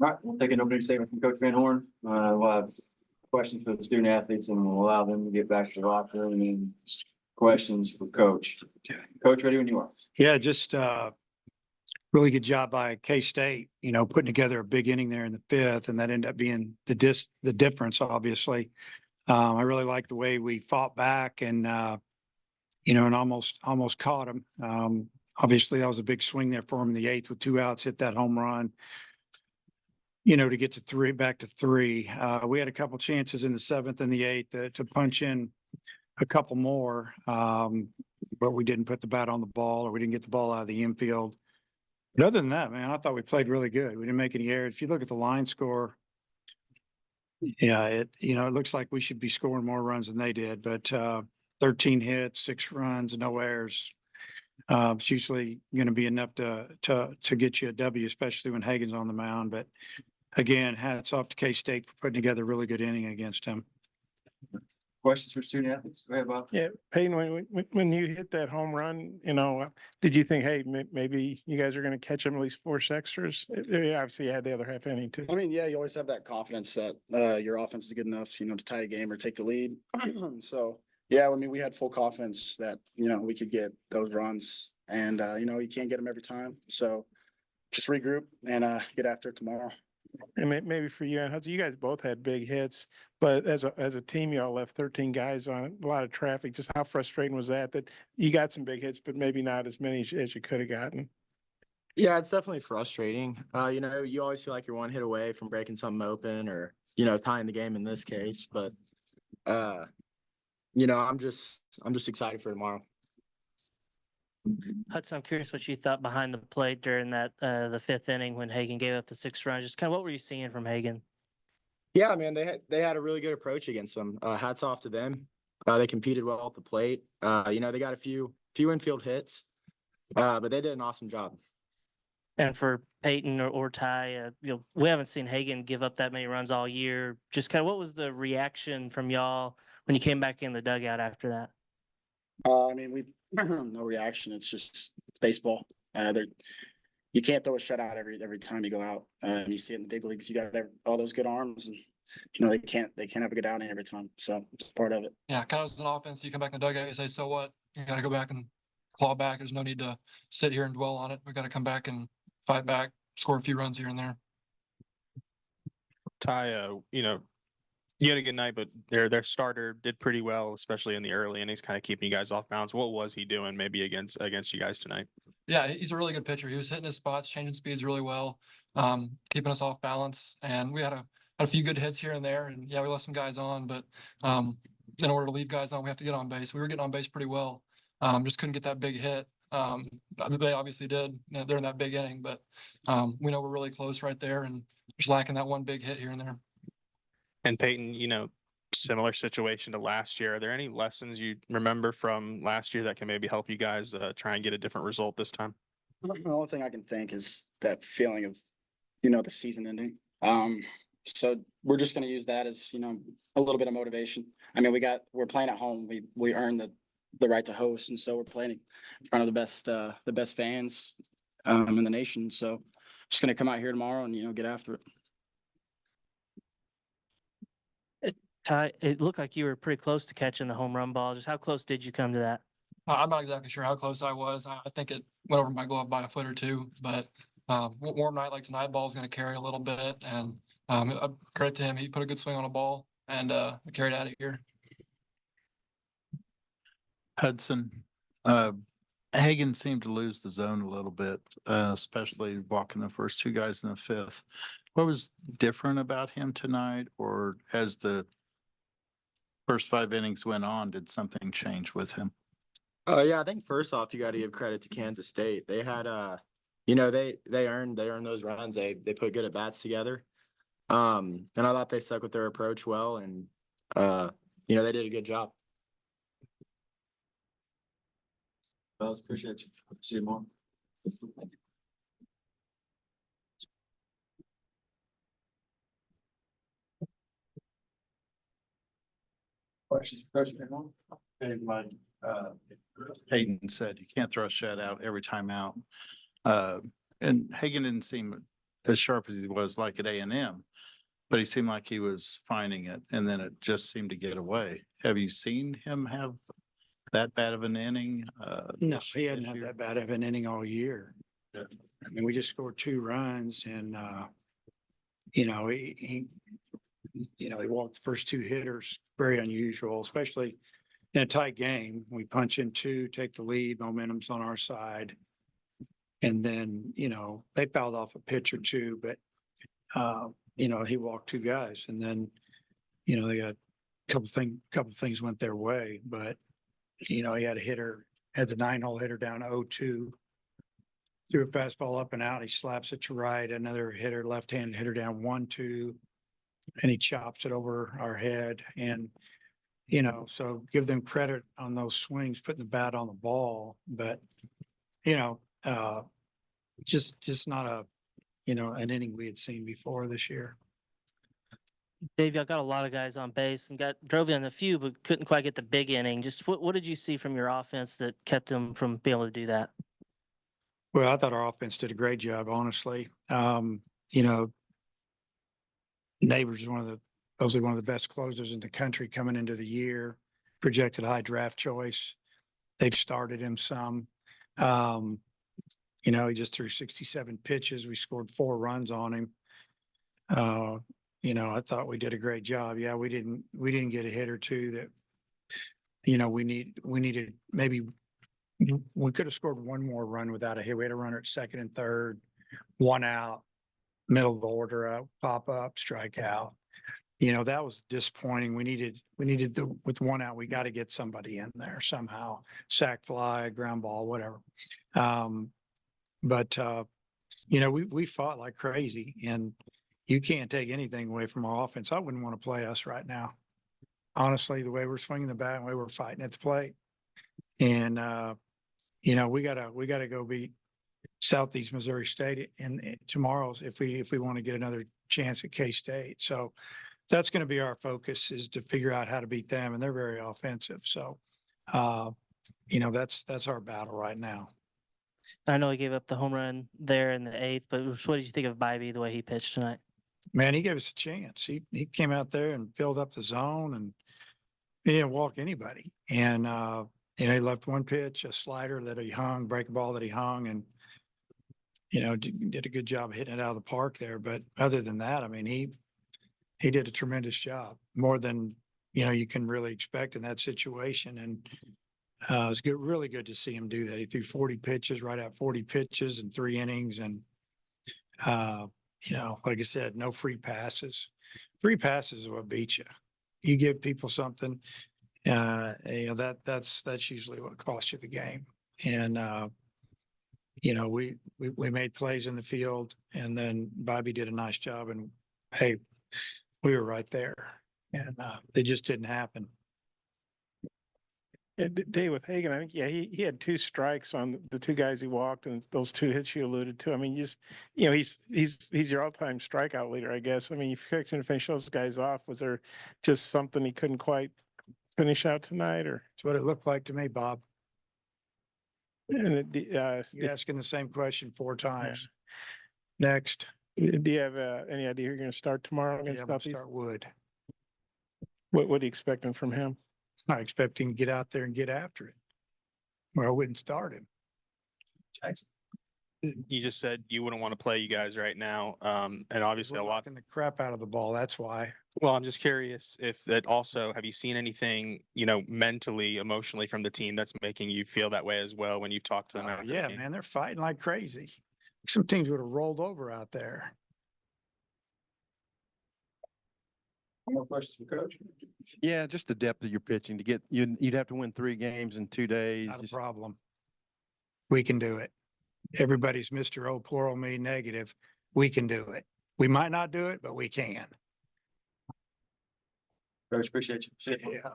All right, we'll take an opening statement from Coach Van Horn. We'll have questions for the student athletes and we'll allow them to get back to the locker room and questions for Coach. Coach, ready when you are. Yeah, just really good job by K-State, putting together a big inning there in the fifth, and that ended up being the difference, obviously. I really like the way we fought back and, and almost caught him. Obviously, that was a big swing there for him in the eighth with 2 outs, hit that home run, to get to back to three. We had a couple chances in the seventh and the eighth to punch in a couple more, but we didn't put the bat on the ball or we didn't get the ball out of the infield. But other than that, man, I thought we played really good. We didn't make any errors. If you look at the line score, yeah, it looks like we should be scoring more runs than they did, but 13 hits, 6 runs, no errors. It's usually going to be enough to get you a W, especially when Hagen's on the mound. But again, hats off to K-State for putting together a really good inning against him. Questions for student athletes? Go ahead, Bob. Yeah, Peyton, when you hit that home run, did you think, hey, maybe you guys are going to catch them at least 4 extras? Obviously, you had the other half inning too. I mean, yeah, you always have that confidence that your offense is good enough, to tie the game or take the lead. So, yeah, I mean, we had full confidence that, we could get those runs and, you can't get them every time. So just regroup and get after it tomorrow. And maybe for you and Hudson, you guys both had big hits, but as a team, you all left 13 guys on a lot of traffic. Just how frustrating was that you got some big hits, but maybe not as many as you could have gotten? Yeah, it's definitely frustrating. You always feel like you're 1 hit away from breaking something open or, tying the game in this case. But, I'm just excited for tomorrow. Hudson, I'm curious what you thought behind the plate during that the 5th inning when Hagen gave up the 6 runs. Just kind of what were you seeing from Hagen? Yeah, man, they had a really good approach against them. Hats off to them. They competed well at the plate. They got a few infield hits, but they did an awesome job. And for Peyton or Ty, we haven't seen Hagen give up that many runs all year. Just kind of what was the reaction from y'all when you came back in the dugout after that? I mean, no reaction. It's baseball. You can't throw a shutout every time you go out. And you see it in the big leagues. You got all those good arms, and they can't have a good outing every time. So it's part of it. Yeah, kind of as an offense, you come back in the dugout, you say, so what? You got to go back and claw back. There's no need to sit here and dwell on it. We got to come back and fight back, score a few runs here and there. Ty, you had a good night, but their starter did pretty well, especially in the early innings, kind of keeping you guys off balance. What was he doing maybe against you guys tonight? Yeah, he's a really good pitcher. He was hitting his spots, changing speeds really well, keeping us off balance. And we had a few good hits here and there. And yeah, we let some guys on, but in order to leave guys on, we have to get on base. We were getting on base pretty well. Just couldn't get that big hit. They obviously did during that big inning, but we know we're really close right there and just lacking that one big hit here and there. And Peyton, similar situation to last year. Are there any lessons you remember from last year that can maybe help you guys try and get a different result this time? The only thing I can think is that feeling of, the season ending. So we're just going to use that as, a little bit of motivation. I mean, we're playing at home. We earned the right to host. And so we're playing in front of the best fans in the nation. So just going to come out here tomorrow and, get after it. Ty, it looked like you were pretty close to catching the home run ball. Just how close did you come to that? I'm not exactly sure how close I was. I think it went over my glove by a foot or two, but warm night like tonight, ball's going to carry a little bit. And credit to him, he put a good swing on a ball and carried out of here. Hudson, Hagen seemed to lose the zone a little bit, especially walking the first 2 guys in the 5th. What was different about him tonight, or as the first 5 innings went on, did something change with him? Yeah, I think first off, you got to give credit to Kansas State. They had, they earned those runs. They put good at bats together. And I thought they stuck with their approach well, and they did a good job. Appreciate you. See you tomorrow. Questions for Coach Van Horn? Peyton said you can't throw a shutout every time out. And Hagen didn't seem as sharp as he was like at A&M. But he seemed like he was finding it, and then it just seemed to get away. Have you seen him have that bad of an inning? No, this- he hadn't this had year? that bad of an inning all year. Yeah. I mean, we just scored 2 runs and, you know, he walked the first 2 hitters, very unusual, especially in a tight game. We punch in 2, take the lead, momentum's on our side. And then, they fouled off a pitch or 2, but, he walked 2 guys and then, they got a couple things went their way, but, he had a hitter, had the 9-hole hitter down 0-2. Threw a fastball up and out. He slaps it to right. Another hitter, left-handed hitter down 1-2, and he chops it over our head. And, so give them credit on those swings, putting the bat on the ball. But, just not an inning we had seen before this year. Dave, y'all got a lot of guys on base and drove in a few, but couldn't quite get the big inning. Just what did you see from your offense that kept them from being able to do that? Well, I thought our offense did a great job, honestly. Neighbors is supposedly one of the best closers in the country coming into the year, projected high draft choice. They've started him some. He just threw 67 pitches. We scored 4 runs on him. I thought we did a great job. Yeah, we didn't get a hit or 2 that, we needed maybe. We could have scored 1 more run without a hit. We had a runner at second and third, 1 out, middle of the order, pop up, strike out. That was disappointing. We needed with 1 out, we got to get somebody in there somehow, sack fly, ground ball, whatever. But we fought like crazy, and you can't take anything away from our offense. I wouldn't want to play us right now. Honestly, the way we're swinging the bat and the way we're fighting at the plate. And, we gotta go beat Southeast Missouri State in tomorrow's if we want to get another chance at K-State. So that's going to be our focus, is to figure out how to beat them, and they're very offensive. So, that's our battle right now. I know he gave up the home run there in the 8th, but what did you think of Bybee, the way he pitched tonight? Man, he gave us a chance. He came out there and filled up the zone, and he didn't walk anybody. And he left 1 pitch, a slider that he hung, break ball that he hung, and did a good job hitting it out of the park there. But other than that, I mean, he did a tremendous job, more than you can really expect in that situation. And it was really good to see him do that. He threw 40 pitches, right at 40 pitches in 3 innings, and like I said, no free passes. Free passes is what beats you. You give people something, that's usually what costs you the game. And we made plays in the field, and then Bobby did a nice job, and hey, we were right there, and it just didn't happen. Dave, with Hagan, I think, yeah, he had 2 strikes on the 2 guys he walked, and those 2 hits you alluded to. I mean, he's your all-time strikeout leader, I guess. I mean, if you couldn't finish those guys off, was there just something he couldn't quite finish out tonight, or? That's what it looked like to me, Bob. And You're asking the same question 4 times. Next. do you have any idea who you're going to start tomorrow Yeah, against I'm gonna Southeast? start Wood. What are you expecting from him? I expect him to get out there and get after it, or I wouldn't start him. You just said you wouldn't want to play you guys right now. And obviously We're a lot. knocking the crap out of the ball. That's why. Well, I'm just curious if that also, have you seen anything, mentally, emotionally from the team that's making you feel that way as well when you've talked to them? after the Yeah, game? man, they're fighting like crazy. Some teams would have rolled over out there. More questions for Coach? Yeah, just the depth of your pitching to get, you'd have to win 3 games in 2 days. Not a Just- problem. We can do it. Everybody's Mr. Oh, poor old me negative. We can do it. We might not do it, but we can. Coach, appreciate you. See you. Yeah.